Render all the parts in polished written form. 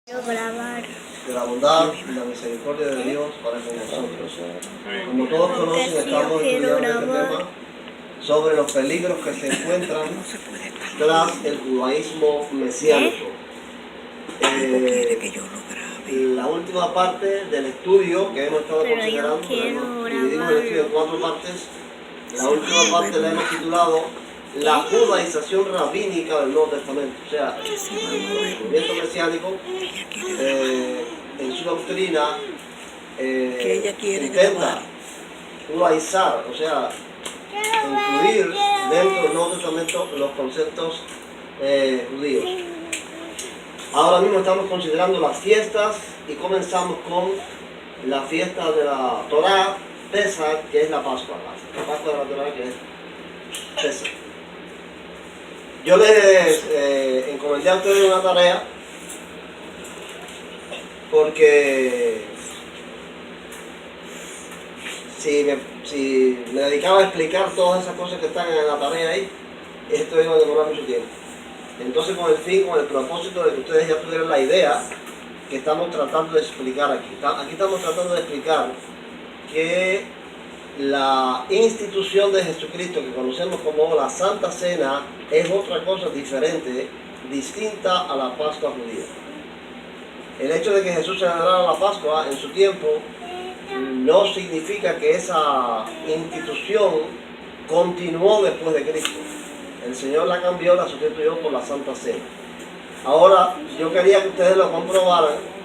Que la bondad y la misericordia de Dios para con nosotros. Como todos conocen, estamos estudiando este tema sobre los peligros que se encuentran tras el judaísmo mesiánico. La última parte del estudio que hemos estado considerando, dividimos el estudio en 4 partes. La última parte la hemos titulado La judaización rabínica del Nuevo Testamento. O sea, el movimiento mesiánico en su doctrina intenta judaizar, o sea, incluir dentro del Nuevo Testamento los conceptos judíos. Ahora mismo estamos considerando las fiestas y comenzamos con la fiesta de la Torá, Pesach, que es la Pascua. La Pascua de la Torá, que es Pesach. Yo les encomendé a ustedes una tarea porque si me dedicaba a explicar todas esas cosas que están en la tarea ahí, esto iba a demorar mucho tiempo. Entonces, con el propósito de que ustedes ya tuvieran la idea que estamos tratando de explicar aquí. Aquí estamos tratando de explicar que la institución de Jesucristo, que conocemos como la Santa Cena, es otra cosa diferente, distinta a la Pascua judía. El hecho de que Jesús celebrara la Pascua en su tiempo no significa que esa institución continuó después de Cristo. El Señor la cambió, la sustituyó por la Santa Cena. Ahora, yo quería que ustedes lo comprobaran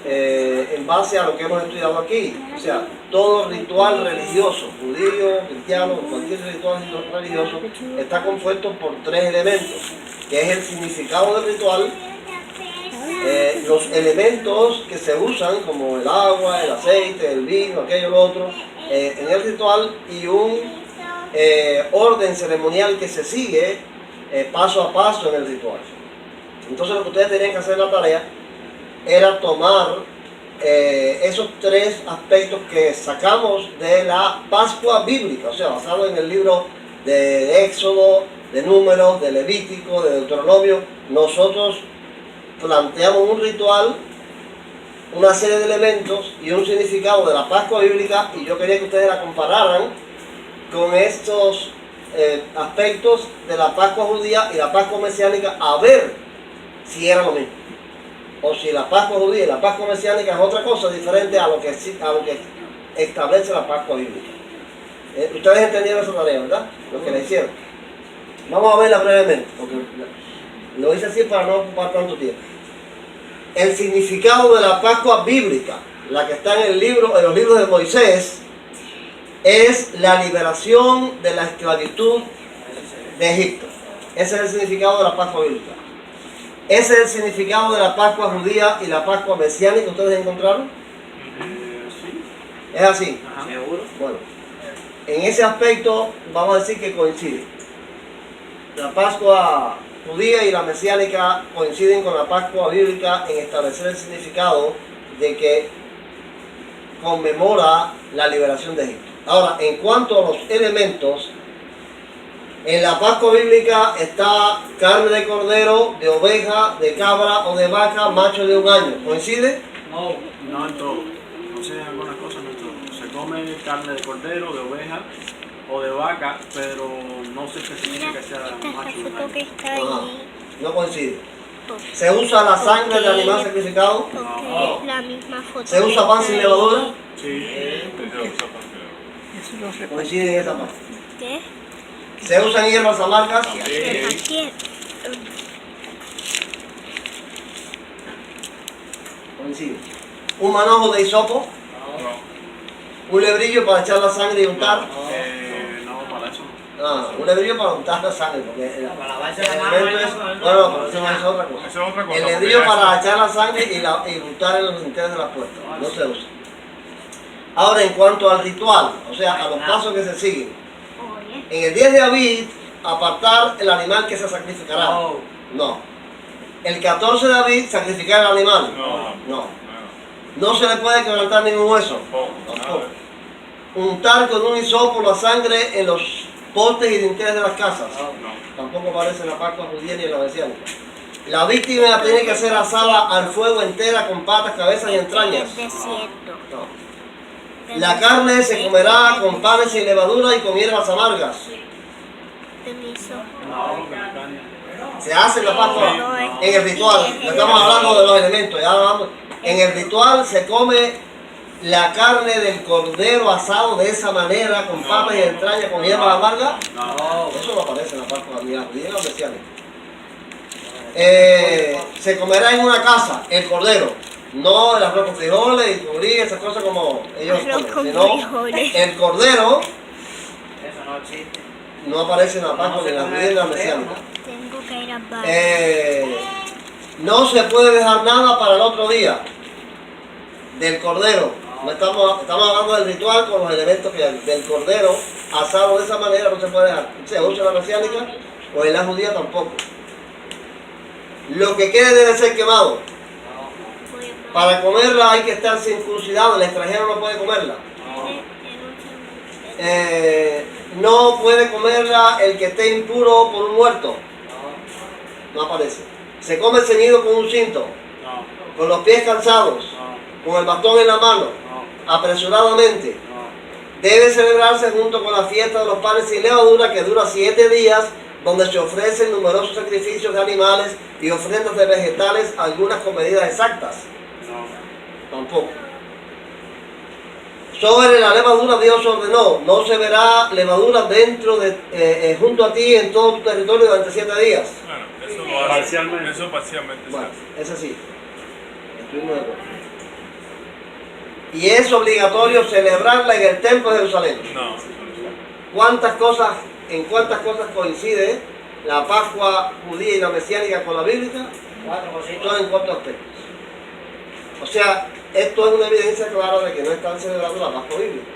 en base a lo que hemos estudiado aquí. O sea, todo ritual religioso, judío, cristiano, cualquier ritual religioso, está compuesto por 3 elementos, que es el significado del ritual, los elementos que se usan, como el agua, el aceite, el vino, aquello, lo otro, en el ritual, y un orden ceremonial que se sigue paso a paso en el ritual. Entonces lo que ustedes tenían que hacer en la tarea era tomar esos 3 aspectos que sacamos de la Pascua bíblica, o sea, basado en el libro de Éxodo, de Números, de Levítico, de Deuteronomio. Nosotros planteamos un ritual, una serie de elementos y un significado de la Pascua bíblica, y yo quería que ustedes la compararan con estos aspectos de la Pascua judía y la Pascua mesiánica, a ver si era lo mismo, o si la Pascua judía y la Pascua mesiánica es otra cosa diferente a lo que establece la Pascua bíblica. Ustedes entendieron esa tarea, ¿verdad? Lo que le hicieron. Vamos a verla brevemente, porque lo hice así para no ocupar tanto tiempo. El significado de la Pascua bíblica, la que está en los libros de Moisés, es la liberación de la esclavitud de Egipto. Ese es el significado de la Pascua bíblica. Ese es el significado de la Pascua judía y la Pascua mesiánica. ¿Ustedes encontraron? Sí. ¿Es así? Ajá. ¿Seguro? Bueno, en ese aspecto vamos a decir que coincide. La Pascua judía y la mesiánica coinciden con la Pascua bíblica en establecer el significado de que conmemora la liberación de Egipto. Ahora, en cuanto a los elementos, en la Pascua bíblica está carne de cordero, de oveja, de cabra o de vaca, macho de 1 año. ¿Coincide? No en todo. No sé, en algunas cosas no en todo. Se come carne de cordero, de oveja o de vaca, pero no se especifica que sea macho de 1 año. Ajá. No coincide. ¿Se usa la sangre del animal sacrificado? No. La misma foto. ¿Se usa pan sin levadura? Sí. Coincide en esa parte. ¿Qué? ¿Se usan hierbas amargas? Aquí. Coincide. ¿Un manojo de hisopo? ¿Un lebrillo para echar la sangre y untar? No, para eso no. Un lebrillo para untar la sangre, porque el lavarse la mano, elemento es... No, pero eso no es otra cosa. Eso es otra cosa. El lebrillo para echar la sangre y untar en los dinteles de la puerta. No se usa. Ahora, en cuanto al ritual, o sea, a los pasos que se siguen. En el 10 de Aviv, apartar el animal que se sacrificará. No. El 14 de Aviv, sacrificar el animal. No. No se le puede quebrantar ningún hueso. Tampoco. Untar con un hisopo la sangre en los postes y dinteles de las casas. Tampoco aparece en la Pascua judía ni en la mesiánica. La víctima tiene que ser asada al fuego entera con patas, cabezas y entrañas. Del desierto. No. La carne se comerá con panes sin levadura y con hierbas amargas. Permiso. No, porque la carne. Se hace en la Pascua, en el ritual. No estamos hablando de los elementos. Ya hablamos. En el ritual se come la carne del cordero asado de esa manera, con papas y entrañas, con hierbas amargas. No, Eso no aparece en la Pascua ni en la mesiánica. Se comerá en una casa el cordero, no el arroz con frijoles y cubrí, esas cosas como ellos Arroz comen, con sino frijoles. el cordero Eso no existe. no aparece en la Pascua ni en la judía ni en la mesiánica. Tengo que ir al baño. No se puede dejar nada para el otro día del cordero. No estamos hablando del ritual con los elementos que hay. Del cordero asado de esa manera no se puede dejar. Se usa en la mesiánica o en la judía tampoco. Lo que quede debe ser quemado. Voy a Para comerla hay que estar circuncidado. El extranjero no puede comerla. No puede comerla el que esté impuro por un muerto. No aparece. Se come ceñido con un cinto, no, con los pies calzados, no, con el bastón en la mano, no, apresuradamente. no. Debe celebrarse junto con la fiesta de los panes sin levadura, que dura 7 días, donde se ofrecen numerosos sacrificios de animales y ofrendas de vegetales, algunas con medidas exactas. Tampoco. Sobre la levadura Dios ordenó, no se verá levadura dentro de, junto a ti en todo tu territorio durante 7 días. Bueno, eso lo hace. Parcialmente. Eso parcialmente Bueno, se hace. es así. Estuvimos de acuerdo. Y es obligatorio celebrarla en el templo de Jerusalén. No. ¿En cuántas cosas coincide la Pascua judía y la mesiánica con la bíblica? 4 cositas. Son en 4 aspectos. O sea, esto es una evidencia clara de que no están celebrando la Pascua bíblica.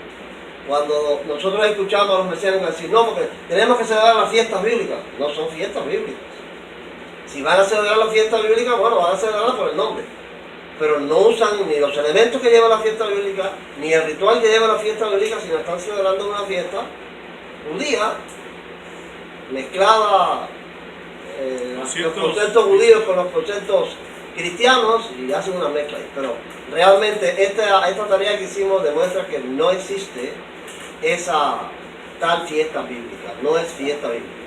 Cuando nosotros escuchamos a los mesiánicos decir, no, porque tenemos que celebrar las fiestas bíblicas. No son fiestas bíblicas. Si van a celebrar las fiestas bíblicas, bueno, van a celebrarlas por el nombre. Pero no usan ni los elementos que lleva la fiesta bíblica, ni el ritual que lleva la fiesta bíblica, sino están celebrando una fiesta judía, mezclada los conceptos judíos con los conceptos cristianos y hacen una mezcla ahí. Pero realmente esta tarea que hicimos demuestra que no existe esa tal fiesta bíblica, no es fiesta bíblica.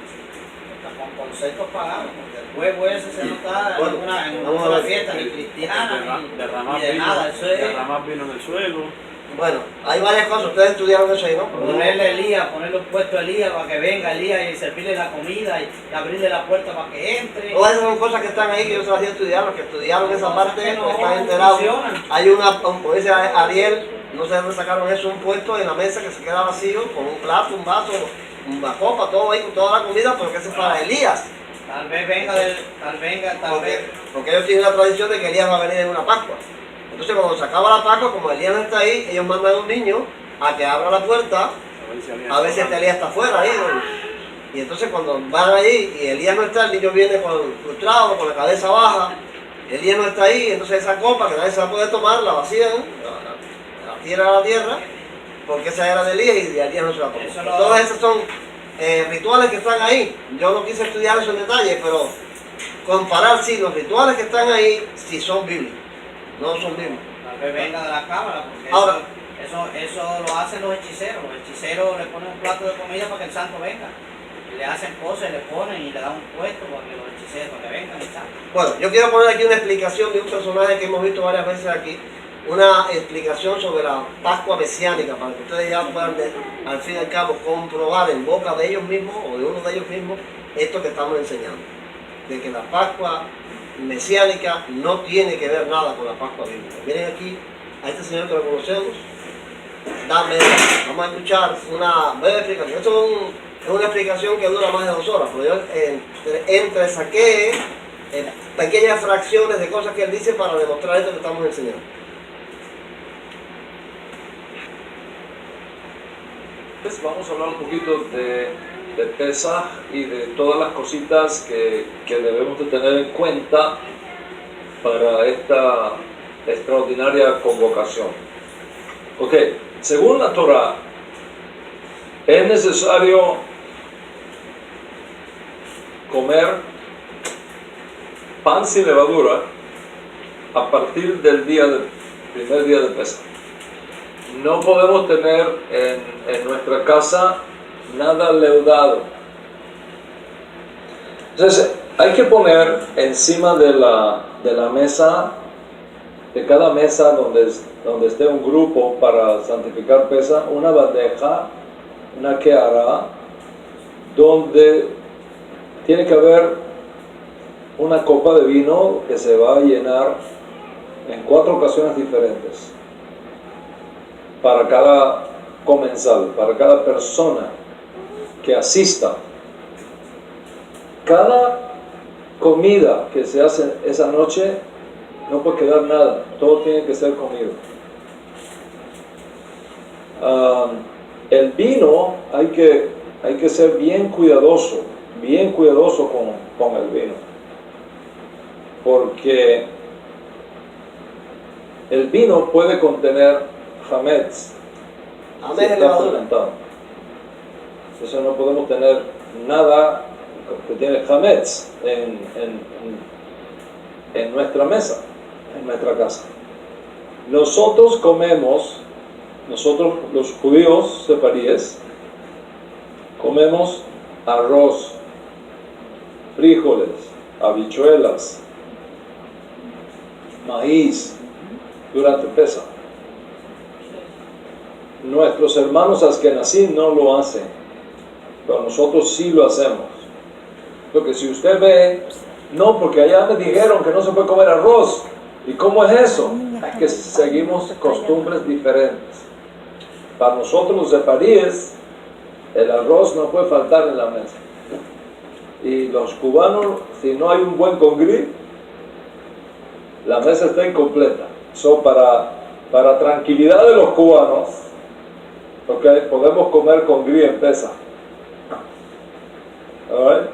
Con conceptos paganos, porque el huevo ese se no está Bueno, en vamos a una ver. fiesta ni cristiana Derramar ni de vino, nada. Eso es derramar vino en el suelo. Bueno, hay varias cosas, ustedes estudiaron eso ahí, ¿no? ponerle a Elías, ponerle un puesto a Elías para que venga Elías y servirle la comida y abrirle la puerta para que entre. Todas esas son cosas que están ahí que yo se las di a estudiar, los que estudiaron esa parte que no pues, están enterados. funcionan. Hay como dice Ariel, no sé dónde sacaron eso, un puesto en la mesa que se queda vacío, con un plato, un vaso, una copa, todo ahí con toda la comida, porque eso es para Elías. Tal vez venga tal vez. Porque ellos tienen la tradición de que Elías va a venir en una Pascua. Entonces cuando se acaba la Pascua, como Elías no está ahí, ellos mandan a un niño a que abra la puerta, a ver si Elías está afuera ahí, ¿no? Y entonces cuando van allí y Elías no está, el niño viene frustrado, con la cabeza baja, Elías no está ahí, entonces esa copa que nadie se va a poder tomar, la vacían, la tiran a la tierra, porque esa era de Elías y de Elías no se la tomó. Todas esas son rituales que están ahí. Yo no quise estudiar eso en detalle, pero comparar si los rituales que están ahí, si son bíblicos, no son bíblicos. Tal vez venga de la cámara, porque Ahora, eso lo hacen los hechiceros. Los hechiceros le ponen un plato de comida para que el santo venga. Y le hacen cosas, y le ponen y le dan un puesto para que los hechiceros para que vengan y tal. bueno, yo quiero poner aquí una explicación de un personaje que hemos visto varias veces aquí, una explicación sobre la Pascua mesiánica, para que ustedes ya puedan, al fin y al cabo, comprobar en boca de ellos mismos o de uno de ellos mismos esto que estamos enseñando, de que la Pascua mesiánica no tiene que ver nada con la Pascua bíblica. Miren aquí a este señor que lo conocemos, vamos a escuchar una breve explicación. Esto es una explicación que dura más de 2 horas, pero yo saqué pequeñas fracciones de cosas que él dice para demostrar esto que estamos enseñando. Vamos a hablar un poquito de Pesaj y de todas las cositas que debemos de tener en cuenta para esta extraordinaria convocación. Ok, según la Torah, es necesario comer pan sin levadura a partir del primer día de Pesaj. No podemos tener en nuestra casa nada leudado. Entonces hay que poner encima de la mesa, de cada mesa donde esté un grupo para santificar Pesaj, una bandeja, una keara, donde tiene que haber una copa de vino que se va a llenar en 4 ocasiones diferentes para cada comensal, para cada persona que asista. Cada comida que se hace esa noche no puede quedar nada, todo tiene que ser comido. El vino hay que ser bien cuidadoso con el vino, porque el vino puede contener hametz, si está fermentado. Entonces no podemos tener nada que tiene hametz en nuestra mesa, en nuestra casa. Nosotros los judíos sefaríes, comemos arroz, frijoles, habichuelas, maíz durante Pesaj. Nuestros hermanos askenazí no lo hacen, pero nosotros sí lo hacemos. Porque si usted ve, no, porque allá me dijeron que no se puede comer arroz. ¿Y cómo es eso? Es que seguimos costumbres diferentes. Para nosotros los sefaríes, el arroz no puede faltar en la mesa. Y los cubanos, si no hay un buen congrí, la mesa está incompleta. Para tranquilidad de los cubanos, okay, podemos comer congrí en Pesaj. Alright.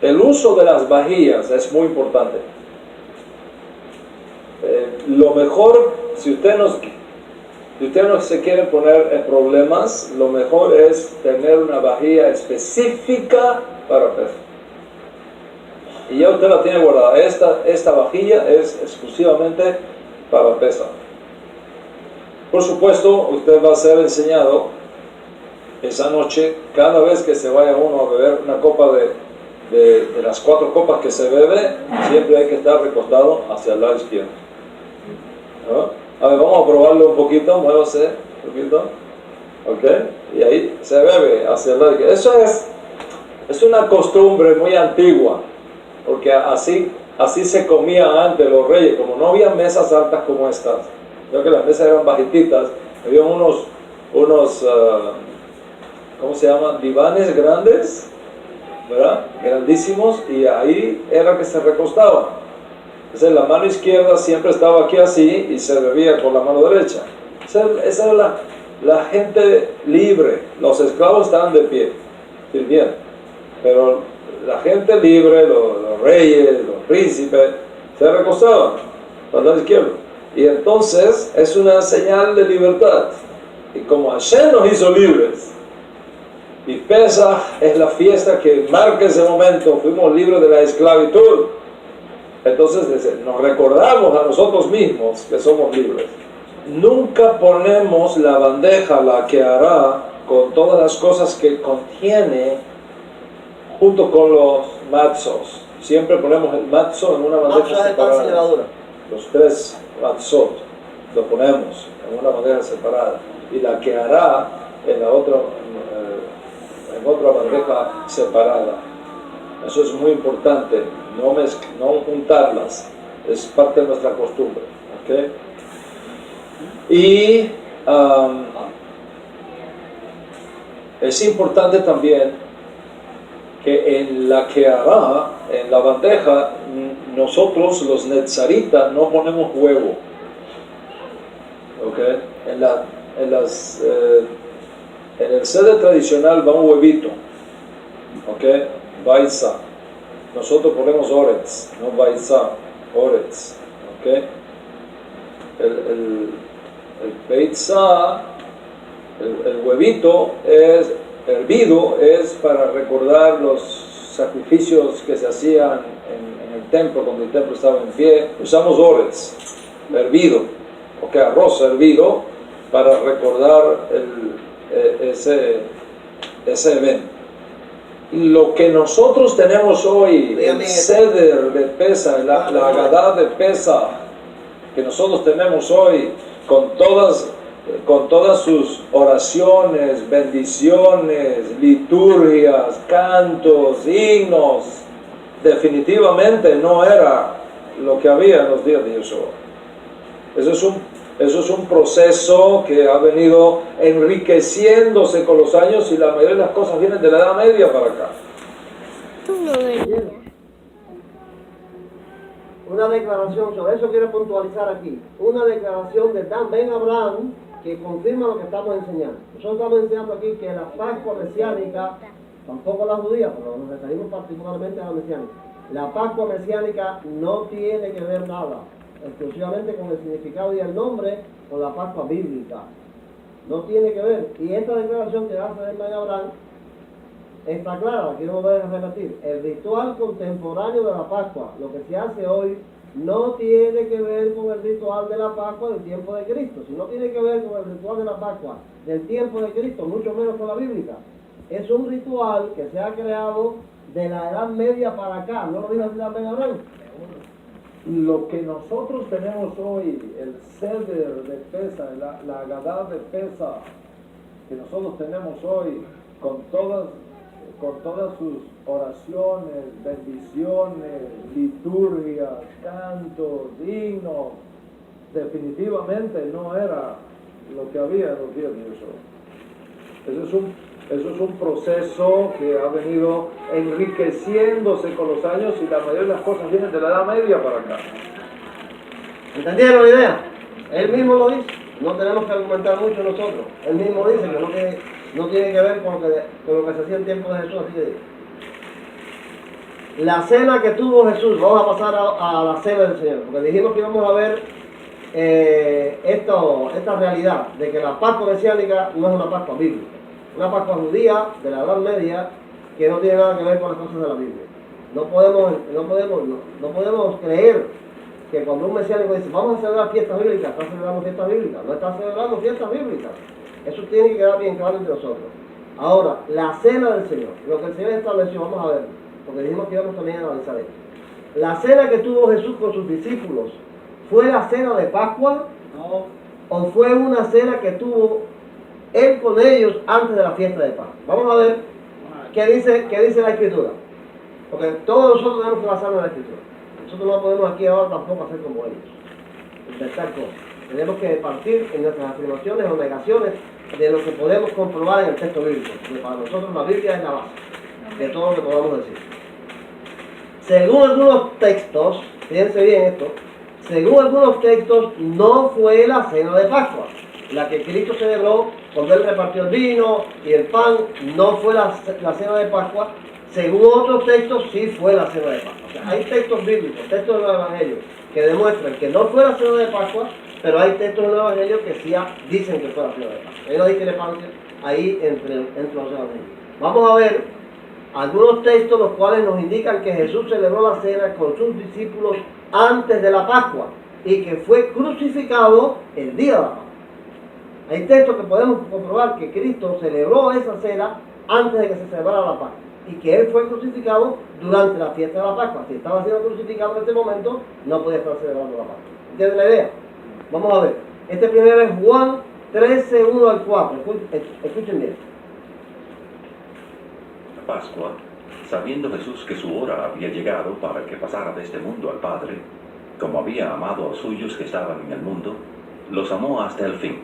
El uso de las vajillas es muy importante. Lo mejor, si usted no se quiere poner en problemas, lo mejor es tener una vajilla específica para Pesaj. Y ya usted la tiene guardada. Esta vajilla es exclusivamente para Pesaj. Por supuesto, usted va a ser enseñado esa noche, cada vez que se vaya uno a beber una copa de las 4 copas que se bebe, siempre hay que estar recostado hacia el lado izquierdo. ¿No? A ver, vamos a probarlo un poquito, muévase un poquito. ¿Ok? Y ahí se bebe hacia el lado izquierdo. Eso es una costumbre muy antigua, porque así se comía antes los reyes, como no había mesas altas como estas, creo que las mesas eran bajititas, había unos ¿cómo se llaman? Divanes grandes, ¿verdad? Grandísimos, y ahí era que se recostaba. Entonces la mano izquierda siempre estaba aquí así y se bebía con la mano derecha. Esa era la gente libre. Los esclavos estaban de pie, sirviendo, pero la gente libre, los reyes, los príncipes, se recostaban al lado izquierdo. Y entonces es una señal de libertad. Y como Hashem nos hizo libres, y Pesaj es la fiesta que marca ese momento, fuimos libres de la esclavitud, entonces nos recordamos a nosotros mismos que somos libres. Nunca ponemos la bandeja, la que hará, con todas las cosas que contiene, junto con los matzos. Siempre ponemos el matzo en una bandeja separada. Los 3 matzot lo ponemos en una bandeja separada, y la que hará en la otra bandeja separada. Eso es muy importante, no juntarlas, es parte de nuestra costumbre. ¿Okay? Y es importante también que en la que hará, en la bandeja, nosotros los netzaritas no ponemos huevo. ¿Okay? En el sede tradicional va un huevito, ¿ok? Baitza. Nosotros ponemos oretz, no baitza, oretz, ¿ok? El baitza, el huevito es hervido, es para recordar los sacrificios que se hacían en el templo, cuando el templo estaba en pie, usamos ores, hervido, arroz hervido, para recordar ese evento. Lo que nosotros tenemos hoy, el Seder de Pesach, la Agadá de Pesach, que nosotros tenemos hoy, con todas sus oraciones, bendiciones, liturgias, cantos, himnos, definitivamente no era lo que había en los días de Yeshua. Eso es un proceso que ha venido enriqueciéndose con los años, y la mayoría de las cosas vienen de la Edad Media para acá. Tú no venías. Una declaración, sobre eso quiero puntualizar aquí, una declaración de Dan Ben Abraham que confirma lo que estamos enseñando. Nosotros estamos enseñando aquí que la Pascua mesiánica, tampoco la judía, pero nos referimos particularmente a la mesiánica. La Pascua mesiánica no tiene que ver nada exclusivamente con el significado y el nombre con la Pascua bíblica. No tiene que ver. Y esta declaración que hace Dan Ben Abraham está clara, quiero volver a repetir. El ritual contemporáneo de la Pascua, lo que se hace hoy, no tiene que ver con el ritual de la Pascua del tiempo de Cristo. Si no tiene que ver con el ritual de la Pascua del tiempo de Cristo, mucho menos con la bíblica. Es un ritual que se ha creado de la Edad Media para acá. ¿No lo dijo Dan Ben Abraham? Lo que nosotros tenemos hoy, el Seder de Pesach, la Agadá de Pesach, que nosotros tenemos hoy, con todas sus oraciones, bendiciones, liturgias, cantos, himnos, definitivamente no era lo que había en los días de Yeshua. Eso es un proceso que ha venido enriqueciéndose con los años, y la mayoría de las cosas vienen de la Edad Media para acá. ¿Entendieron la idea? Él mismo lo dice, no tenemos que argumentar mucho nosotros. Él mismo dice que no tiene que ver con lo que se hacía en tiempo de Jesús. Así que la cena que tuvo Jesús, vamos a pasar a la cena del Señor, porque dijimos que íbamos a ver esta realidad de que la Pascua mesiánica no es una Pascua bíblica. Una Pascua judía de la Edad Media que no tiene nada que ver con las cosas de la Biblia. No podemos creer que cuando un mesiánico dice vamos a celebrar fiestas bíblicas, está celebrando fiestas bíblicas. No está celebrando fiestas bíblicas. Eso tiene que quedar bien claro entre nosotros. Ahora, la cena del Señor, lo que el Señor estableció, vamos a ver, porque dijimos que íbamos también a analizar esto. La cena que tuvo Jesús con sus discípulos, ¿fue la cena de Pascua? No. ¿O fue una cena que tuvo Él con ellos antes de la fiesta de Pascua? Vamos a ver qué dice la Escritura. Porque todos nosotros tenemos que basarnos en la Escritura. Nosotros no podemos aquí ahora tampoco hacer como ellos, inventar cosas. Tenemos que partir en nuestras afirmaciones o negaciones de lo que podemos comprobar en el texto bíblico. Porque para nosotros la Biblia es la base de todo lo que podamos decir. Según algunos textos, fíjense bien esto, según algunos textos no fue la cena de Pascua. La que Cristo celebró cuando Él repartió el vino y el pan, no fue la cena de Pascua. Según otros textos, sí fue la cena de Pascua. O sea, hay textos bíblicos, textos de los evangelios, que demuestran que no fue la cena de Pascua, pero hay textos de los evangelios que sí dicen que fue la cena de Pascua. Hay una discrepancia ahí entre los evangelios. Vamos a ver algunos textos los cuales nos indican que Jesús celebró la cena con sus discípulos antes de la Pascua y que fue crucificado el día de la Pascua. Hay textos que podemos comprobar que Cristo celebró esa cena antes de que se celebrara la Pascua y que Él fue crucificado durante la fiesta de la Pascua. Si estaba siendo crucificado en este momento, no podía estar celebrando la Pascua. ¿Entienden la idea? Vamos a ver. Este primero es Juan 13, 1 al 4. Escuchen bien. La Pascua, sabiendo Jesús que su hora había llegado para que pasara de este mundo al Padre, como había amado a los suyos que estaban en el mundo, los amó hasta el fin.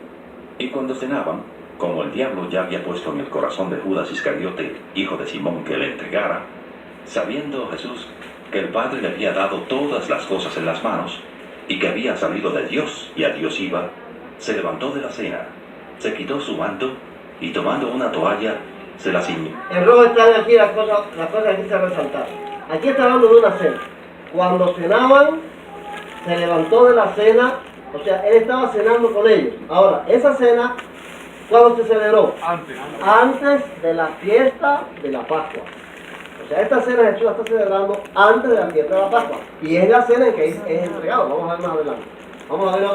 Y cuando cenaban, como el diablo ya había puesto en el corazón de Judas Iscariote, hijo de Simón, que le entregara, sabiendo Jesús que el Padre le había dado todas las cosas en las manos, y que había salido de Dios y a Dios iba, se levantó de la cena, se quitó su manto, y tomando una toalla, se la ciñó. En rojo están aquí las cosas que aquí se resaltaron. Aquí está hablando de una cena. Cuando cenaban, se levantó de la cena. O sea, Él estaba cenando con ellos. Ahora, esa cena, ¿cuándo se celebró? Antes de la fiesta de la Pascua. O O sea, esta cena Jesús la está celebrando antes de la fiesta de la Pascua. Y es la cena en que es entregado. Vamos a ver más adelante. Vamos a ver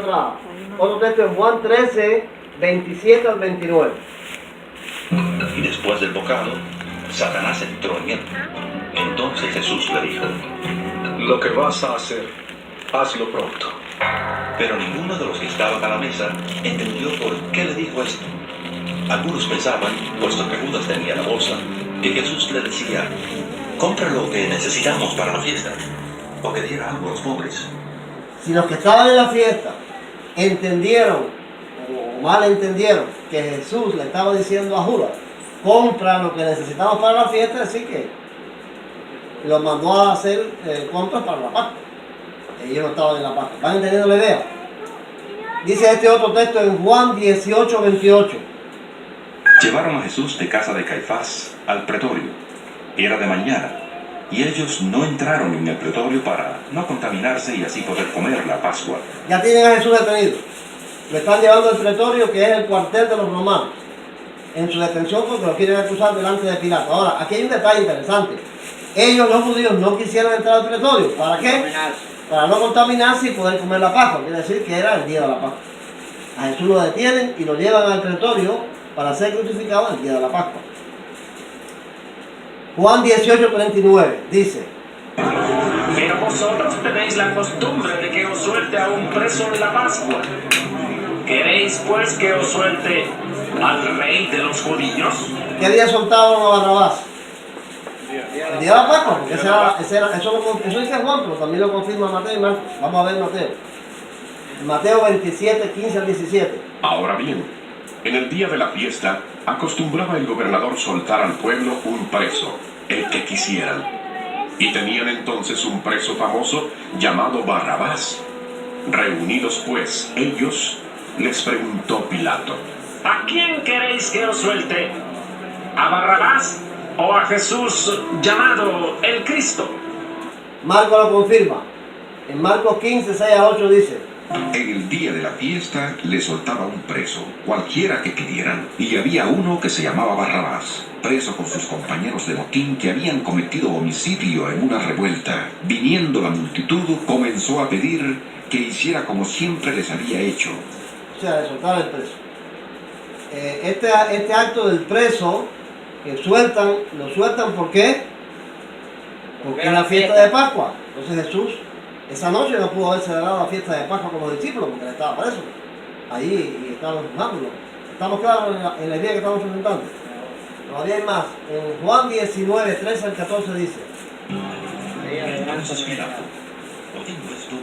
otro texto en Juan 13, 27 al 29. Y después del bocado, Satanás entró en él. Entonces Jesús le dijo: Lo que vas a hacer, hazlo pronto. Pero ninguno de los que estaban a la mesa entendió por qué le dijo esto. Algunos pensaban, puesto que Judas tenía la bolsa, que Jesús le decía: compra lo que necesitamos para la fiesta, o que diera algo a los pobres. Si los que estaban en la fiesta entendieron o mal entendieron que Jesús le estaba diciendo a Judas: compra lo que necesitamos para la fiesta, así que los mandó a hacer compras para la Pascua. Ellos no estaban en la Pascua. ¿Van entendiendo la idea? Dice este otro texto en Juan 18, 28. Llevaron a Jesús de casa de Caifás al pretorio. Era de mañana, y ellos no entraron en el pretorio para no contaminarse y así poder comer la Pascua. Ya tienen a Jesús detenido. Lo están llevando al pretorio, que es el cuartel de los romanos, en su detención porque lo quieren acusar delante de Pilato. Ahora, aquí hay un detalle interesante. Ellos, los judíos, no quisieron entrar al pretorio. ¿Para qué? Para no contaminarse y poder comer la Pascua. Quiere decir que era el día de la Pascua. A Jesús lo detienen y lo llevan al pretorio para ser crucificado el día de la Pascua. Juan 18, 39 dice: Pero vosotros tenéis la costumbre de que os suelte a un preso en la Pascua. ¿Queréis pues que os suelte al rey de los judíos? ¿Qué día soltaron a Barrabás? El día de la Pascua, porque eso dice Juan, pero también lo confirma Mateo y Marcos. Vamos a ver Mateo. Mateo 27, 15 al 17. Ahora bien, en el día de la fiesta, acostumbraba el gobernador soltar al pueblo un preso, el que quisieran. Y tenían entonces un preso famoso llamado Barrabás. Reunidos pues ellos, les preguntó Pilato: ¿A quién queréis que os suelte? ¿A Barrabás o a Jesús llamado el Cristo? Marcos lo confirma. En Marcos 15, 6 a 8 dice: En el día de la fiesta le soltaba un preso, cualquiera que pidieran, y había uno que se llamaba Barrabás, preso con sus compañeros de botín que habían cometido homicidio en una revuelta. Viniendo la multitud, comenzó a pedir que hiciera como siempre les había hecho. O sea, le soltaron el preso. Este acto del preso que lo sueltan ¿por qué? Porque era la fiesta de Pascua. Entonces Jesús esa noche no pudo haber celebrado la fiesta de Pascua con los discípulos porque él estaba preso. Ahí y estaban juzgándolo. ¿Estamos claros en la idea que estamos presentando? Todavía hay más. En Juan 19, 13 al 14 dice: Entonces Pilato, oyendo esto,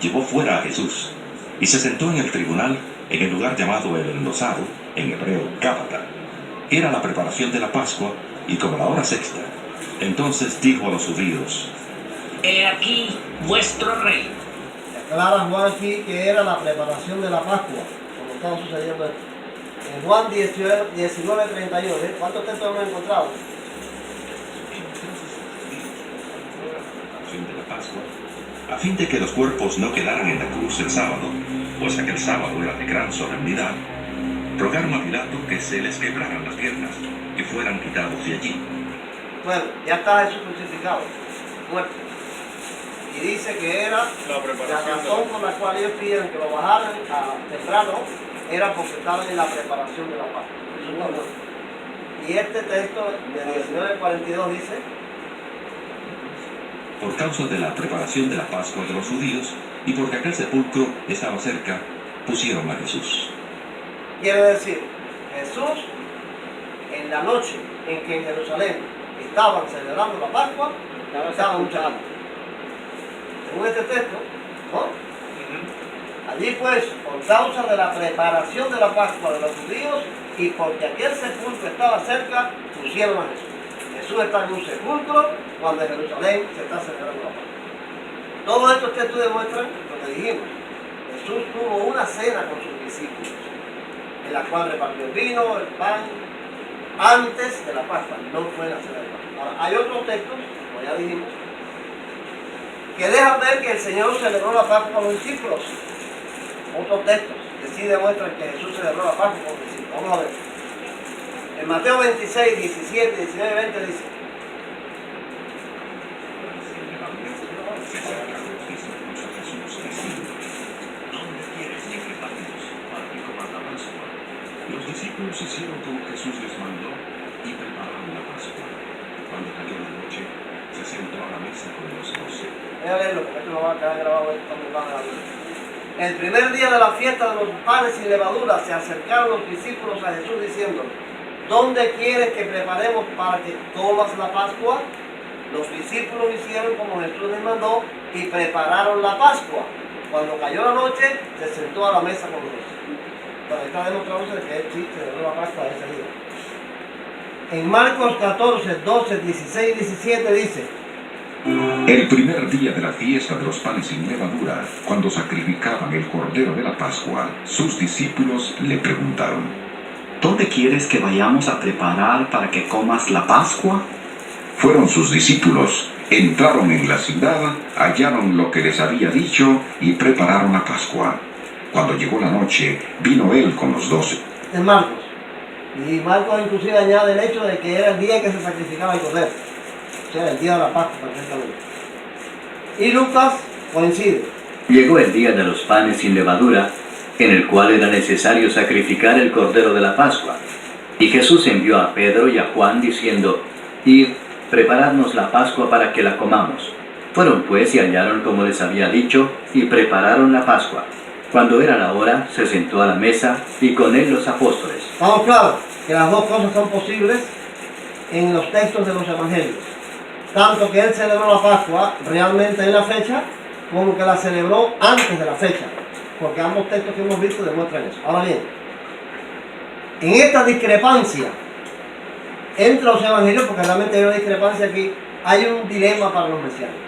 llevó fuera a Jesús y se sentó en el tribunal en el lugar llamado el Endosado, en hebreo Gábata. Era la preparación de la Pascua y como la hora sexta. Entonces dijo a los judíos: He aquí vuestro rey. Aclara Juan aquí que era la preparación de la Pascua, como estaba sucediendo esto. En Juan 19, 31, ¿cuántos textos hemos encontrado? De la Pascua, a fin de que los cuerpos no quedaran en la cruz el sábado, pues aquel sábado era de gran solemnidad, rogaron a Pilato que se les quebraran las piernas y fueran quitados de allí. Bueno, ya está Jesús crucificado, muerto. Y dice que era la razón por la cual ellos piden que lo bajaran temprano, era porque estaban en la preparación de la Pascua. Jesús está muerto. Y este texto de 19:42 dice: Por causa de la preparación de la Pascua de los judíos y porque aquel sepulcro estaba cerca, pusieron a Jesús. Quiere decir, Jesús, en la noche en que en Jerusalén estaban celebrando la Pascua, estaba mucha hambre. Según este texto, ¿no? Allí pues, por causa de la preparación de la Pascua de los judíos y porque aquel sepulcro estaba cerca, pusieron a Jesús. Jesús está en un sepulcro cuando en Jerusalén se está celebrando la Pascua. Todos estos textos demuestran lo que dijimos. Jesús tuvo una cena con sus discípulos, en la cual repartió el vino, el pan, antes de la Pascua, no fue la cena de Pascua. Ahora, hay otros textos, como ya dijimos, que dejan ver que el Señor celebró la Pascua con los discípulos. Otros textos que sí demuestran que Jesús celebró la Pascua con los discípulos. Vamos a ver. En Mateo 26, 17, 19, 20 dice: discípulos hicieron como Jesús les mandó y prepararon la Pascua. Cuando cayó la noche, se sentó a la mesa con los 12. Voy a leerlo, porque esto lo va a quedar grabado esto también va a la Biblia. El primer día de la fiesta de los panes sin levadura se acercaron los discípulos a Jesús diciendo: ¿dónde quieres que preparemos para que comas la Pascua? Los discípulos hicieron como Jesús les mandó y prepararon la Pascua. Cuando cayó la noche, se sentó a la mesa con ellos. Pero está demostrándose que él sí celebró la Pascua ese día. En Marcos 14, 12, 16 y 17 dice: El primer día de la fiesta de los panes sin levadura, cuando sacrificaban el cordero de la Pascua, sus discípulos le preguntaron: ¿dónde quieres que vayamos a preparar para que comas la Pascua? Fueron sus discípulos, entraron en la ciudad, hallaron lo que les había dicho y prepararon la Pascua. Cuando llegó la noche, vino él con los 12. En Marcos. Y Marcos inclusive añade el hecho de que era el día en que se sacrificaba el cordero. O sea, el día de la Pascua, perfectamente. Y Lucas coincide. Llegó el día de los panes sin levadura, en el cual era necesario sacrificar el cordero de la Pascua. Y Jesús envió a Pedro y a Juan diciendo: id, preparadnos la Pascua para que la comamos. Fueron pues y hallaron como les había dicho, y prepararon la Pascua. Cuando era la hora, se sentó a la mesa, y con él los apóstoles. Estamos claros que las dos cosas son posibles en los textos de los evangelios. Tanto que él celebró la Pascua realmente en la fecha, como que la celebró antes de la fecha. Porque ambos textos que hemos visto demuestran eso. Ahora bien, en esta discrepancia entre los evangelios, porque realmente hay una discrepancia aquí, hay un dilema para los mesiánicos.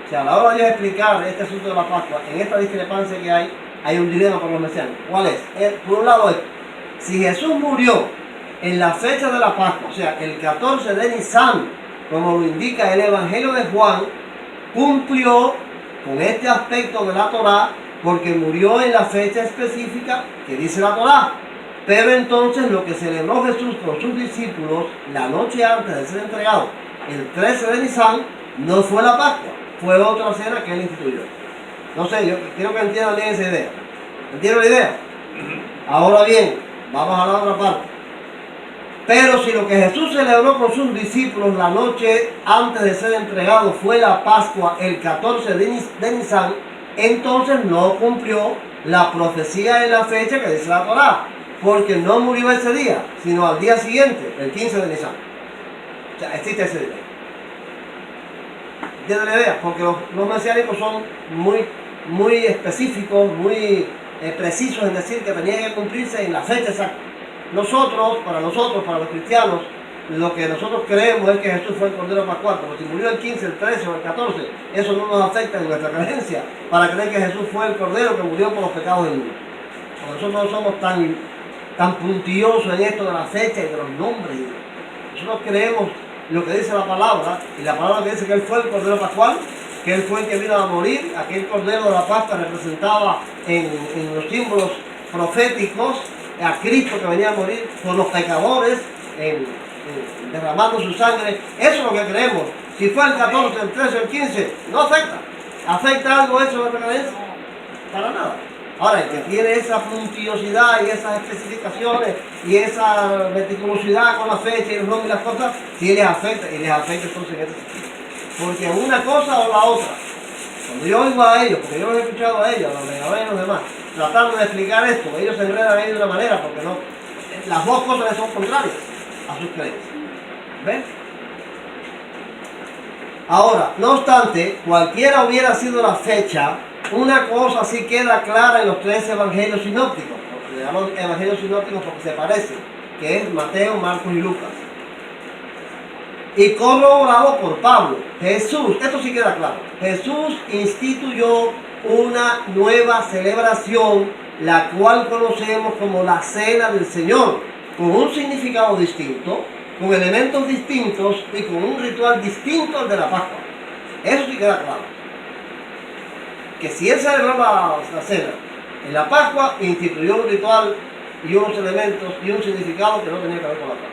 O sea, a la hora de yo explicar este asunto de la Pascua, en esta discrepancia que hay un dilema para los mesiánicos. ¿Cuál es? Por un lado, si Jesús murió en la fecha de la Pascua, o sea, el 14 de Nisan, como lo indica el Evangelio de Juan, cumplió con este aspecto de la Torá, porque murió en la fecha específica que dice la Torá. Pero entonces lo que celebró Jesús con sus discípulos la noche antes de ser entregado, el 13 de Nisan, no fue la Pascua, fue otra cena que él instituyó. No sé, yo quiero que entiendan bien esa idea. ¿Entienden la idea? Ahora bien, vamos a la otra parte. Pero si lo que Jesús celebró con sus discípulos la noche antes de ser entregado fue la Pascua el 14 de Nisan, entonces no cumplió la profecía en la fecha que dice la Torá, porque no murió ese día, sino al día siguiente, el 15 de Nisan. O sea, existe ese día. ¿Entienden la idea? Porque los mesiánicos son muy específicos, muy precisos en decir que tenía que cumplirse en la fecha exacta. Nosotros, para los cristianos, lo que nosotros creemos es que Jesús fue el Cordero Pascual, pero si murió el 15, el 13 o el 14, eso no nos afecta en nuestra creencia para creer que Jesús fue el Cordero que murió por los pecados del mundo. Por nosotros no somos tan puntillosos en esto de la fecha y de los nombres. Nosotros creemos lo que dice la palabra, y la palabra que dice que Él fue el Cordero Pascual, que Él fue el que vino a morir. Aquel Cordero de la Pascua representaba en los símbolos proféticos a Cristo que venía a morir por los pecadores, derramando su sangre. Eso es lo que creemos. Si fue el 14, el 13 o el 15, no afecta. ¿Afecta algo eso de nuestra creencia? Para nada. Ahora, el que tiene esa puntillosidad y esas especificaciones y esa meticulosidad con la fecha y los nombres y las cosas, sí les afecta, y les afecta entonces en ese sentido. Porque una cosa o la otra, cuando yo oigo a ellos, porque yo los he escuchado a ellos, a los megabeos y los demás, tratando de explicar esto, ellos se enredan ahí de una manera, porque no, las dos cosas son contrarias a sus creencias. ¿Ven? Ahora, no obstante, cualquiera hubiera sido la fecha, una cosa sí queda clara en los tres evangelios sinópticos, porque se llaman evangelios sinópticos porque se parecen, que es Mateo, Marcos y Lucas. Y corroborado por Pablo, Jesús, esto sí queda claro, Jesús instituyó una nueva celebración, la cual conocemos como la Cena del Señor, con un significado distinto, con elementos distintos y con un ritual distinto al de la Pascua. Eso sí queda claro. Que si él celebró la cena en la Pascua, instituyó un ritual y unos elementos y un significado que no tenía que ver con la Pascua.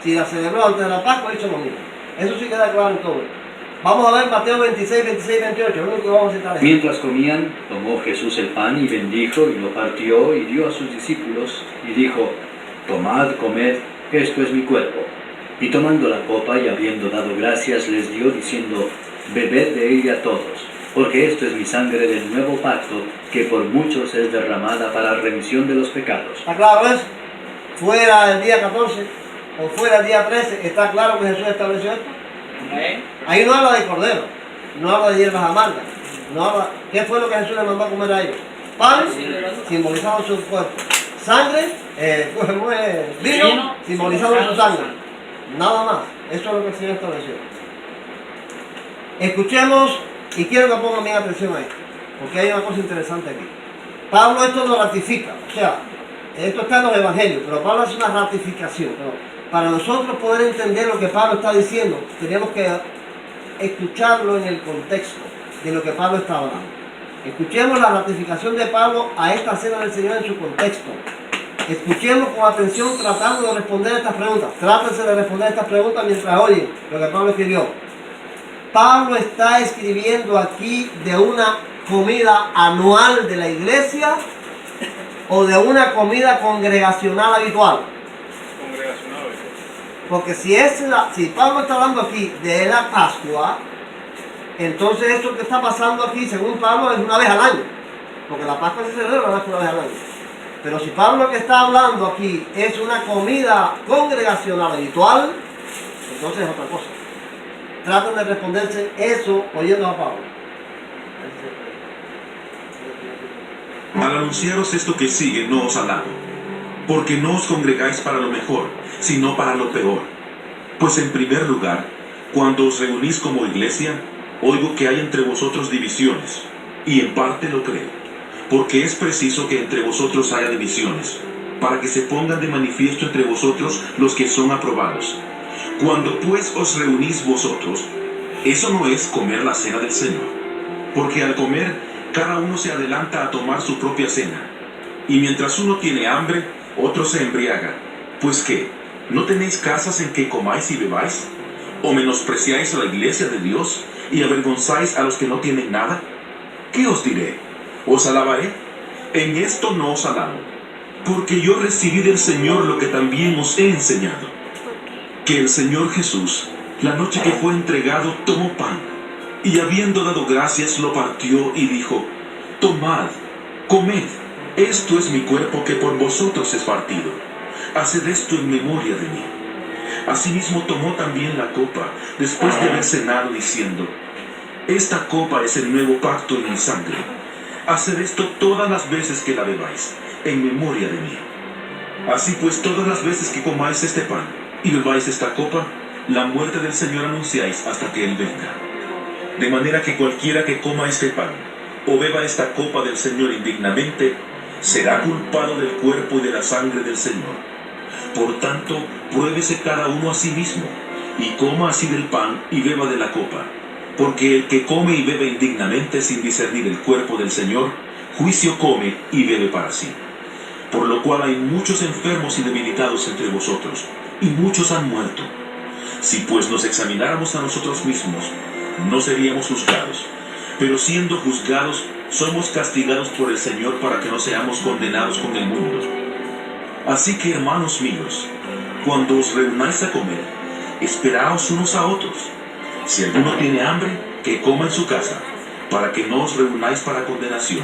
Si la celebró antes de la Pascua, hizo lo mismo. Eso sí queda claro en todo. Vamos a ver Mateo 26, 26, 28, lo único que vamos a citar es. Mientras comían, tomó Jesús el pan y bendijo y lo partió y dio a sus discípulos y dijo: tomad, comed, esto es mi cuerpo. Y tomando la copa y habiendo dado gracias, les dio diciendo, bebed de ella todos, porque esto es mi sangre del nuevo pacto, que por muchos es derramada para remisión de los pecados. ¿Está claro eso? Fuera el día 14 o fuera el día 13, ¿está claro que Jesús estableció esto? Ahí no habla de cordero, no habla de hierbas amargas, no habla... ¿Qué fue lo que Jesús le mandó a comer a ellos? Pan, simbolizado su cuerpo. Sangre, vino, simbolizado su sangre. Nada más. Eso es lo que el Señor estableció. Escuchemos, y quiero que pongan bien atención a esto, porque hay una cosa interesante aquí. Pablo esto lo ratifica, o sea, esto está en los evangelios, pero Pablo hace una ratificación. Pero para nosotros poder entender lo que Pablo está diciendo, tenemos que escucharlo en el contexto de lo que Pablo está hablando. Escuchemos la ratificación de Pablo a esta cena del Señor en su contexto. Escuchemos con atención tratando de responder estas preguntas. Trátense de responder estas preguntas mientras oyen lo que Pablo escribió. Pablo está escribiendo aquí de una comida anual de la iglesia o de una comida congregacional habitual. Congregacional habitual. Porque si Pablo está hablando aquí de la Pascua, entonces esto que está pasando aquí, según Pablo, es una vez al año. Porque la Pascua se celebra una vez al año. Pero si Pablo que está hablando aquí es una comida congregacional habitual, entonces es otra cosa. Traten de responderse eso oyendo a Pablo. Al anunciaros esto que sigue, no os alabo, porque no os congregáis para lo mejor, sino para lo peor. Pues en primer lugar, cuando os reunís como iglesia, oigo que hay entre vosotros divisiones, y en parte lo creo, porque es preciso que entre vosotros haya divisiones, para que se pongan de manifiesto entre vosotros los que son aprobados. Cuando pues os reunís vosotros, eso no es comer la cena del Señor, porque al comer cada uno se adelanta a tomar su propia cena, y mientras uno tiene hambre, otro se embriaga. Pues ¿qué? ¿No tenéis casas en que comáis y bebáis? ¿O menospreciáis a la iglesia de Dios y avergonzáis a los que no tienen nada? ¿Qué os diré? ¿Os alabaré? En esto no os alabo, porque yo recibí del Señor lo que también os he enseñado, que el Señor Jesús, la noche que fue entregado, tomó pan, y habiendo dado gracias, lo partió y dijo, tomad, comed, esto es mi cuerpo que por vosotros es partido, haced esto en memoria de mí. Asimismo tomó también la copa, después de haber cenado, diciendo, esta copa es el nuevo pacto en mi sangre. Haced esto todas las veces que la bebáis, en memoria de mí. Así pues, todas las veces que comáis este pan y bebáis esta copa, la muerte del Señor anunciáis hasta que Él venga. De manera que cualquiera que coma este pan o beba esta copa del Señor indignamente, será culpado del cuerpo y de la sangre del Señor. Por tanto, pruébese cada uno a sí mismo, y coma así del pan y beba de la copa. Porque el que come y bebe indignamente sin discernir el cuerpo del Señor, juicio come y bebe para sí. Por lo cual hay muchos enfermos y debilitados entre vosotros, y muchos han muerto. Si pues nos examináramos a nosotros mismos, no seríamos juzgados. Pero siendo juzgados, somos castigados por el Señor para que no seamos condenados con el mundo. Así que, hermanos míos, cuando os reunáis a comer, esperaos unos a otros. Si alguno tiene hambre, que coma en su casa, para que no os reunáis para condenación.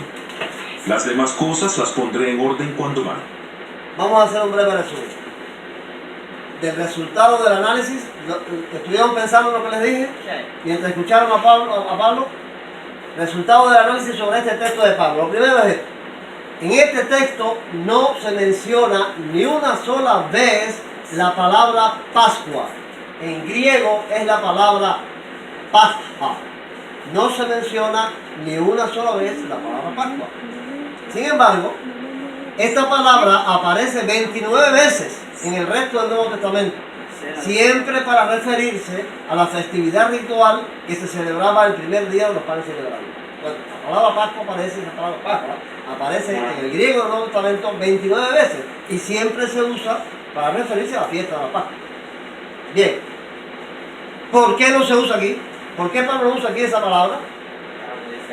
Las demás cosas las pondré en orden cuando van. Vamos a hacer un breve resumen. Del resultado del análisis, ¿estuvieron pensando en lo que les dije? Mientras escucharon a Pablo, resultado del análisis sobre este texto de Pablo. Lo primero es esto. En este texto no se menciona ni una sola vez la palabra Pascua. En griego es la palabra Pascha. No se menciona ni una sola vez la palabra Pascua. Sin embargo, esta palabra aparece 29 veces en el resto del Nuevo Testamento, siempre para referirse a la festividad ritual que se celebraba el primer día de los panes celebrados. Bueno, la palabra Pascua aparece, esa palabra Pascua aparece en el griego del Nuevo Testamento 29 veces y siempre se usa para referirse a la fiesta de la Pascua. Bien, ¿por qué no se usa aquí? ¿Por qué Pablo no usa aquí esa palabra?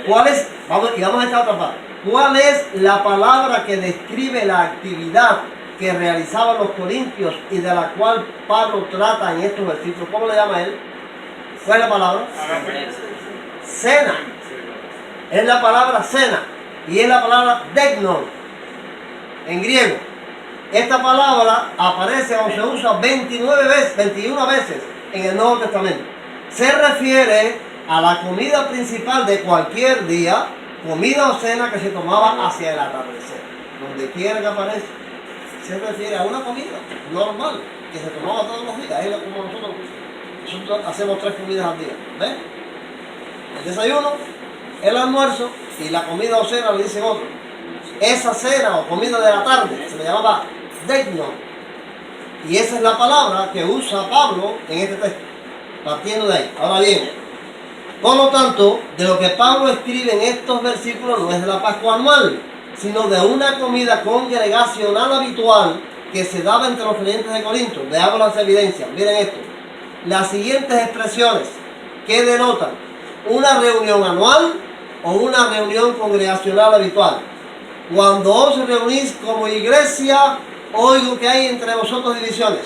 ¿Cuál es? Vamos a esta otra parte. ¿Cuál es la palabra que describe la actividad que realizaban los corintios y de la cual Pablo trata en estos versículos. ¿Cómo le llama él? ¿Cuál es la palabra? Cena. Es la palabra cena y es la palabra deignon en griego. Esta palabra aparece o se usa 21 veces en el Nuevo Testamento. Se refiere a la comida principal de cualquier día, comida o cena que se tomaba hacia el atardecer. Donde quiera que aparece, se refiere a una comida normal que se tomaba todos los días. Es como nosotros hacemos 3 comidas al día. ¿Ves? El desayuno, el almuerzo y la comida o cena le dicen otro. Esa cena o comida de la tarde se le llamaba deignon. Y esa es la palabra que usa Pablo en este texto, partiendo de ahí. Ahora bien, por lo tanto, de lo que Pablo escribe en estos versículos no es de la Pascua anual, sino de una comida congregacional habitual que se daba entre los creyentes de Corinto. Veamos las evidencias. Miren esto. Las siguientes expresiones que denotan una reunión anual o una reunión congregacional habitual. Cuando os reunís como iglesia, oigo que hay entre vosotros divisiones.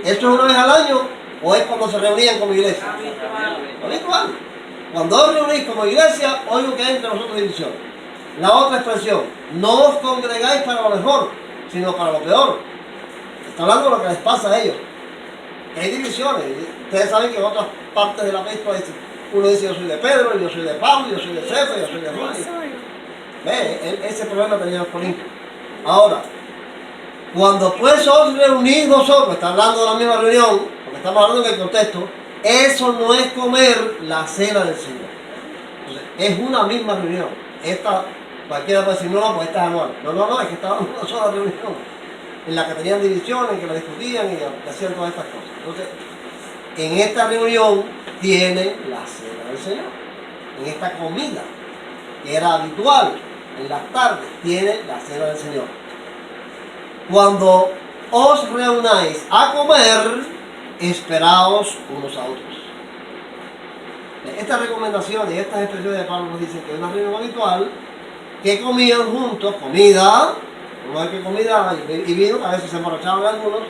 ¿Esto es una vez al año o es cuando se reunían como iglesia? Habitual. Cuando os reunís como iglesia, oigo que hay entre vosotros divisiones. La otra expresión, no os congregáis para lo mejor, sino para lo peor. Está hablando de lo que les pasa a ellos. Hay divisiones. Ustedes saben que en otras partes de la epístola uno dice yo soy de Pedro, yo soy de Pablo, yo soy de Cefa, yo soy de Juan. Ese problema tenía los corintios. Ahora, cuando pues os reunís vosotros, está hablando de la misma reunión, porque estamos hablando en el contexto, eso no es comer la cena del Señor. Entonces, es una misma reunión. Esta, cualquiera puede decir, no, pues esta es anual. No, es que estaba en una sola reunión, en la que tenían divisiones, en que la discutían y hacían todas estas cosas. Entonces, en esta reunión tienen la cena del Señor. En esta comida, que era habitual en las tardes, tienen la cena del Señor. Cuando os reunáis a comer, esperaos unos a otros. Estas recomendaciones y estas expresiones de Pablo nos dicen que es una reunión habitual, que comían juntos, comida, no que comida y vino, a veces se emborrachaban algunos,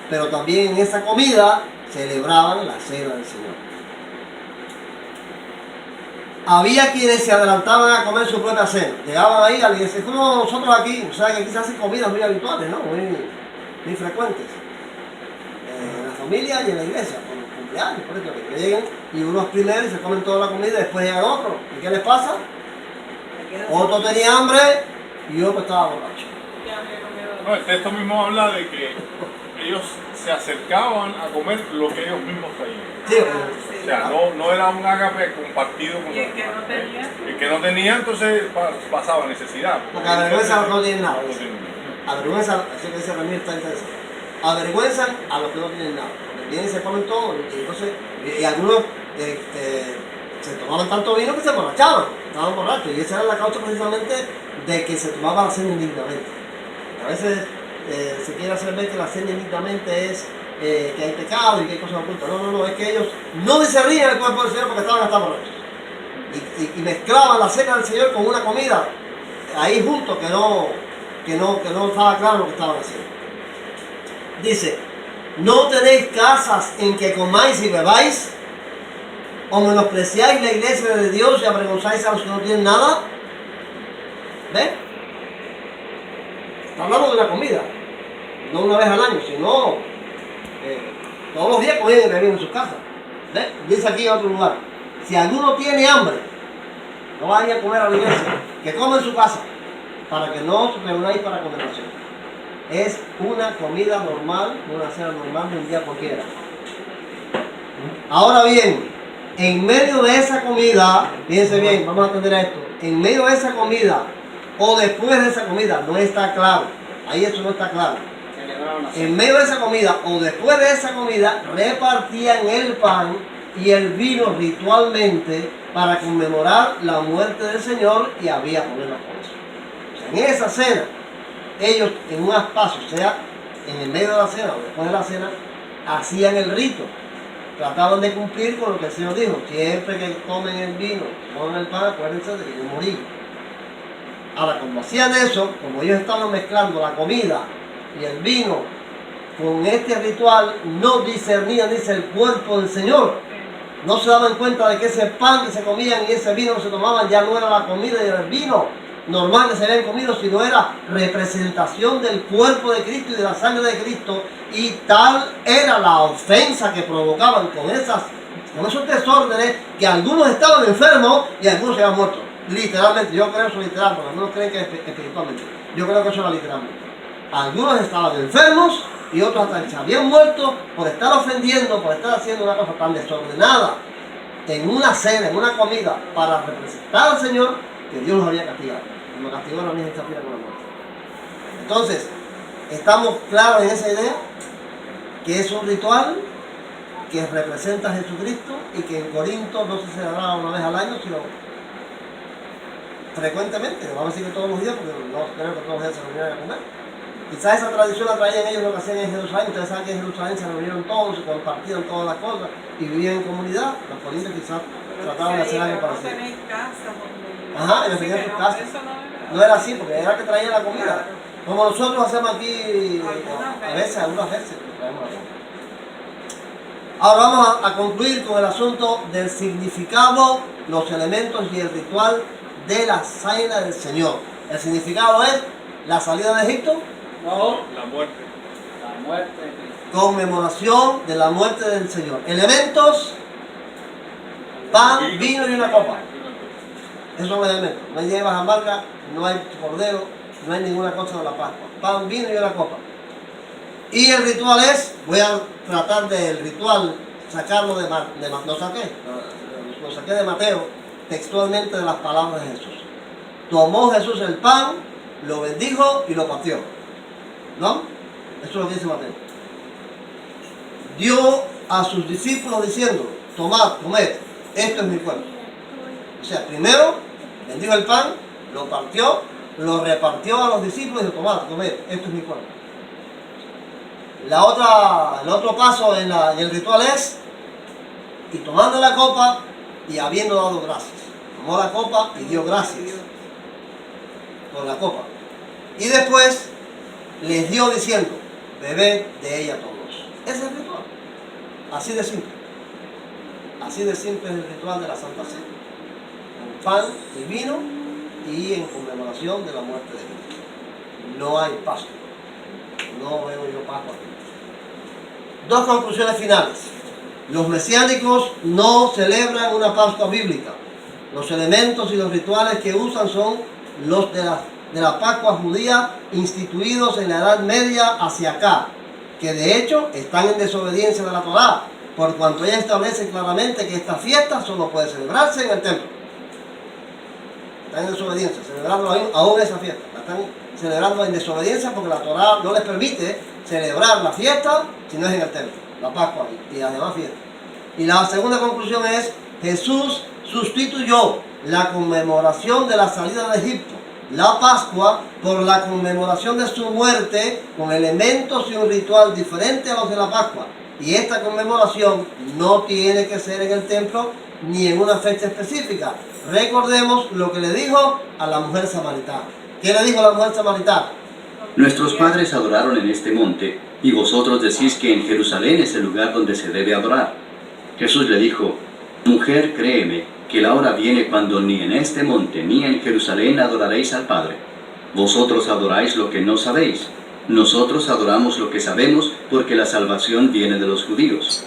pero también en esa comida celebraban la cena del Señor. Había quienes se adelantaban a comer su propia cena. Llegaban ahí a la iglesia, como nosotros aquí, o sea que aquí se hacen comidas muy habituales, ¿no? Muy frecuentes. En la familia y en la iglesia, por los cumpleaños, por ejemplo, que llegan y unos primeros y se comen toda la comida y después llegan otros. ¿Y qué les pasa? Otro tenía hambre y otro estaba borracho. No, el texto mismo habla de que ellos se acercaban a comer lo que ellos mismos traían. Sí, o sea, no era un ágape compartido con los demás. El que no tenía, entonces pasaba necesidad. Porque avergüenzan a los que no tienen nada. Avergüenzan, así que dice Ramírez, está interesante. Avergüenzan a los que no tienen nada. Vienen y se comen todo. Y entonces, y algunos se tomaban tanto vino que se emborrachaban. Estaban borrachos. Y esa era la causa precisamente de que se tomaba la cena indignamente. A veces se quiere hacer ver que la cena indignamente es que hay pecado y que hay cosas ocultas. No, es que ellos no discernían el cuerpo del Señor porque estaban hasta borrachos. Y mezclaban la cena del Señor con una comida ahí junto que no estaba claro lo que estaban haciendo. Dice, ¿no tenéis casas en que comáis y bebáis? ¿O menospreciáis la iglesia de Dios y avergonzáis a los que no tienen nada? ¿Ves? Está hablando de una comida, no una vez al año, sino todos los días comían y bebían en sus casas. ¿Ves? Dice aquí en otro lugar, si alguno tiene hambre, no vaya a comer a la iglesia, que coma en su casa, para que no os reunáis para condenación. Es una comida normal, una cena normal de un día cualquiera. Ahora bien, en medio de esa comida, fíjense bien, vamos a atender a esto, en medio de esa comida, o después de esa comida, no está claro, ahí eso no está claro. En medio de esa comida, o después de esa comida, repartían el pan y el vino ritualmente para conmemorar la muerte del Señor y había problemas con eso. O sea, en esa cena, ellos en un espacio, o sea, en el medio de la cena o después de la cena, hacían el rito. Trataban de cumplir con lo que el Señor dijo. Siempre que comen el vino, comen el pan, acuérdense de que yo morí. Ahora, como hacían eso, como ellos estaban mezclando la comida y el vino. Con este ritual no discernían, dice, el cuerpo del Señor. No se daban cuenta de que ese pan que se comían y ese vino que se tomaban ya no era la comida y el vino normal que se habían comido, sino era representación del cuerpo de Cristo y de la sangre de Cristo. Y tal era la ofensa que provocaban con esos desórdenes, que algunos estaban enfermos y algunos se habían muerto. Literalmente, yo creo eso literal, porque algunos creen que es espiritualmente. Yo creo que eso era literalmente. Algunos estaban enfermos y otros hasta se habían muerto por estar ofendiendo, por estar haciendo una cosa tan desordenada en una cena, en una comida, para representar al Señor, que Dios los había castigado. Como castigó a la misma con la muerte. Entonces, estamos claros en esa idea, que es un ritual que representa a Jesucristo y que en Corinto no se celebraba una vez al año, sino frecuentemente. No vamos a decir que todos los días, porque no creo que todos los días se reunieran a comer. Quizás esa tradición la traían ellos lo que hacían en Jerusalén. Ustedes saben que en Jerusalén se reunieron todos, se compartieron todas las cosas y vivían en comunidad. Los corintios quizás trataban de hacer algo parecido. Ajá, ellos tenían sus casas. No era así, porque era que traían la comida. Como nosotros hacemos aquí algunas veces. Ahora vamos a concluir con el asunto del significado, los elementos y el ritual de la cena del Señor. El significado es la salida de Egipto. No, la muerte. La muerte. Conmemoración de la muerte del Señor. Elementos: pan, vino y una copa. Esos son los elementos. No hay hierbas amargas, no hay cordero, no hay ninguna cosa de la Pascua. Pan, vino y una copa. Y el ritual es, voy a tratar del ritual, sacarlo lo saqué de Mateo, textualmente de las palabras de Jesús. Tomó Jesús el pan, lo bendijo y lo partió. ¿No? Eso es lo que dice Mateo. Dio a sus discípulos diciendo: tomad, comed, esto es mi cuerpo. O sea, primero bendijo el pan, lo partió, lo repartió a los discípulos y dijo: tomad, comed, esto es mi cuerpo. El otro paso en el ritual es: y tomando la copa y habiendo dado gracias. Tomó la copa y dio gracias por la copa. Y después les dio diciendo: bebed de ella todos. Ese es el ritual. Así de simple. Así de simple es el ritual de la Santa Cena. Con pan y vino y en conmemoración de la muerte de Cristo. No hay Pascua. No veo yo Pascua aquí. Dos conclusiones finales. Los mesiánicos no celebran una Pascua bíblica. Los elementos y los rituales que usan son los de la Pascua judía instituidos en la Edad Media hacia acá, que de hecho están en desobediencia de la Torá, por cuanto ella establece claramente que esta fiesta solo puede celebrarse en el templo. Están en desobediencia, celebrando aún esa fiesta. La están celebrando en desobediencia porque la Torá no les permite celebrar la fiesta si no es en el templo, la Pascua y las demás fiestas. Y la segunda conclusión es: Jesús sustituyó la conmemoración de la salida de Egipto, la Pascua, por la conmemoración de su muerte, con elementos y un ritual diferente a los de la Pascua. Y esta conmemoración no tiene que ser en el templo ni en una fecha específica. Recordemos lo que le dijo a la mujer samaritana. ¿Qué le dijo a la mujer samaritana? Nuestros padres adoraron en este monte, y vosotros decís que en Jerusalén es el lugar donde se debe adorar. Jesús le dijo: mujer, créeme, que la hora viene cuando ni en este monte ni en Jerusalén adoraréis al Padre. Vosotros adoráis lo que no sabéis. Nosotros adoramos lo que sabemos, porque la salvación viene de los judíos.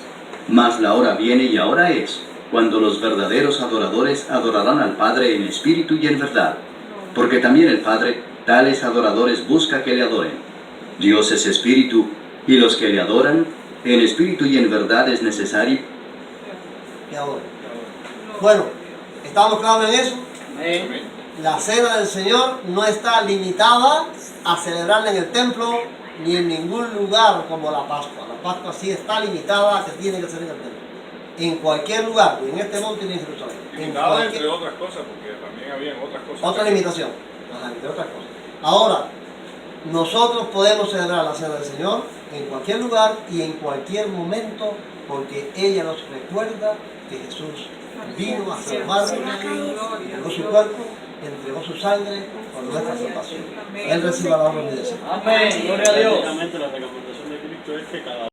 Mas la hora viene y ahora es, cuando los verdaderos adoradores adorarán al Padre en espíritu y en verdad. Porque también el Padre tales adoradores busca que le adoren. Dios es espíritu, y los que le adoran, en espíritu y en verdad es necesario que adoren. Bueno, ¿estamos claros en eso? La cena del Señor no está limitada a celebrarla en el templo ni en ningún lugar como la Pascua. La Pascua sí está limitada a que tiene que ser en el templo. En cualquier lugar, ni en este monte ni en Jerusalén. Limitada entre otras cosas, porque también había otras cosas. Otra limitación, entre otras cosas. Ahora, nosotros podemos celebrar la cena del Señor en cualquier lugar y en cualquier momento, porque ella nos recuerda que Jesús vino a salvarnos, entregó su cuerpo entregó su sangre por nuestra salvación. Él reciba la honra y deseo. Amén, gloria a Dios. Básicamente la recomendación de Cristo es que cada